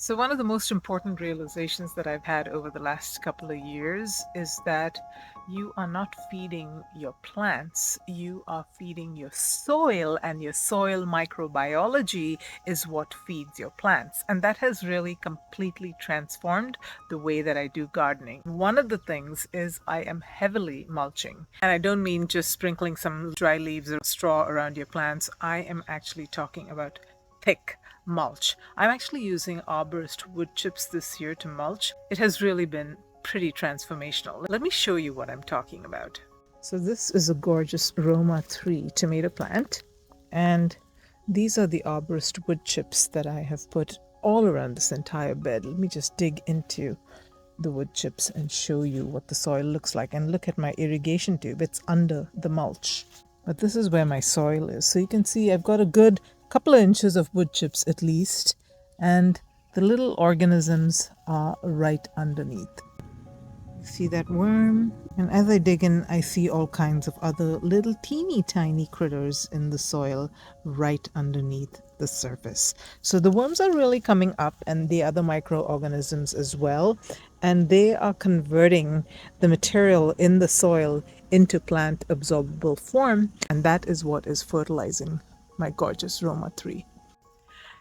So, one of the most important realizations that I've had over the last couple of years is that you are not feeding your plants, you are feeding your soil, and your soil microbiology is what feeds your plants. And that has really completely transformed the way that I do gardening. One of the things is I am heavily mulching. And I don't mean just sprinkling some dry leaves or straw around your plants, I am actually talking about thick mulch. I'm actually using arborist wood chips this year to mulch. It has really been pretty transformational. Let me show you what I'm talking about. So this is a gorgeous Roma 3 tomato plant, and these are the arborist wood chips that I have put all around this entire bed. Let me just dig into the wood chips and show you what the soil looks like. And look at my irrigation tube, it's under the mulch. But this is where my soil is. So you can see I've got a good couple of inches of wood chips at least, and the little organisms are right underneath. See that worm? And as I dig in, I see all kinds of other little teeny tiny critters in the soil right underneath the surface. So the worms are really coming up, and the other microorganisms as well, and they are converting the material in the soil into plant absorbable form, and that is what is fertilizing my gorgeous Roma 3.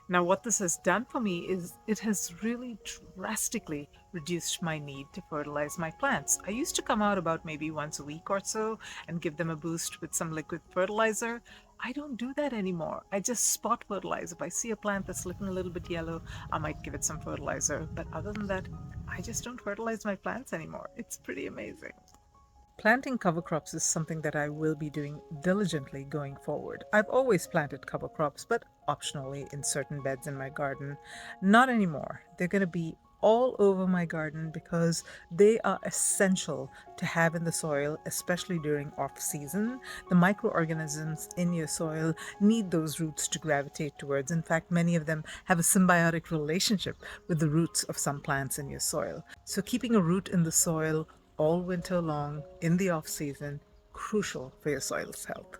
Now, what this has done for me is it has really drastically reduced my need to fertilize my plants. I used to come out about maybe once a week or so and give them a boost with some liquid fertilizer. I don't do that anymore. I just spot fertilize. If I see a plant that's looking a little bit yellow, I might give it some fertilizer. But other than that, I just don't fertilize my plants anymore. It's pretty amazing. Planting cover crops is something that I will be doing diligently going forward. I've always planted cover crops, but optionally in certain beds in my garden. Not anymore. They're going to be all over my garden because they are essential to have in the soil, especially during off season. The microorganisms in your soil need those roots to gravitate towards. In fact, many of them have a symbiotic relationship with the roots of some plants in your soil. So keeping a root in the soil all winter long in the off season, crucial for your soil's health.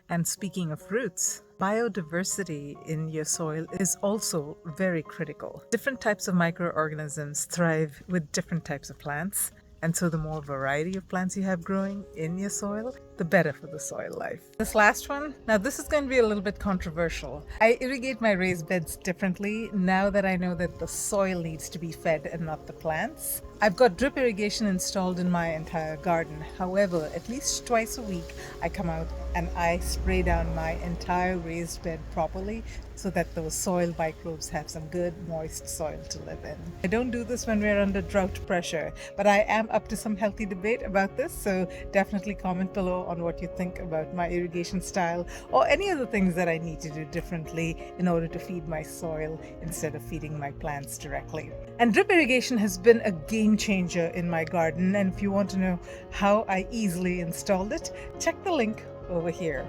And speaking of roots, biodiversity in your soil is also very critical. Different types of microorganisms thrive with different types of plants, and so the more variety of plants you have growing in your soil, the better for the soil life. This last one, now this is going to be a little bit controversial. I irrigate my raised beds differently now that I know that the soil needs to be fed and not the plants. I've got drip irrigation installed in my entire garden. However, at least twice a week, I come out and I spray down my entire raised bed properly so that those soil microbes have some good moist soil to live in. I don't do this when we're under drought pressure, but I am up to some healthy debate about this, so definitely comment below on what you think about my irrigation style or any other things that I need to do differently in order to feed my soil instead of feeding my plants directly. And drip irrigation has been a game changer in my garden, and if you want to know how I easily installed it, check the link over here.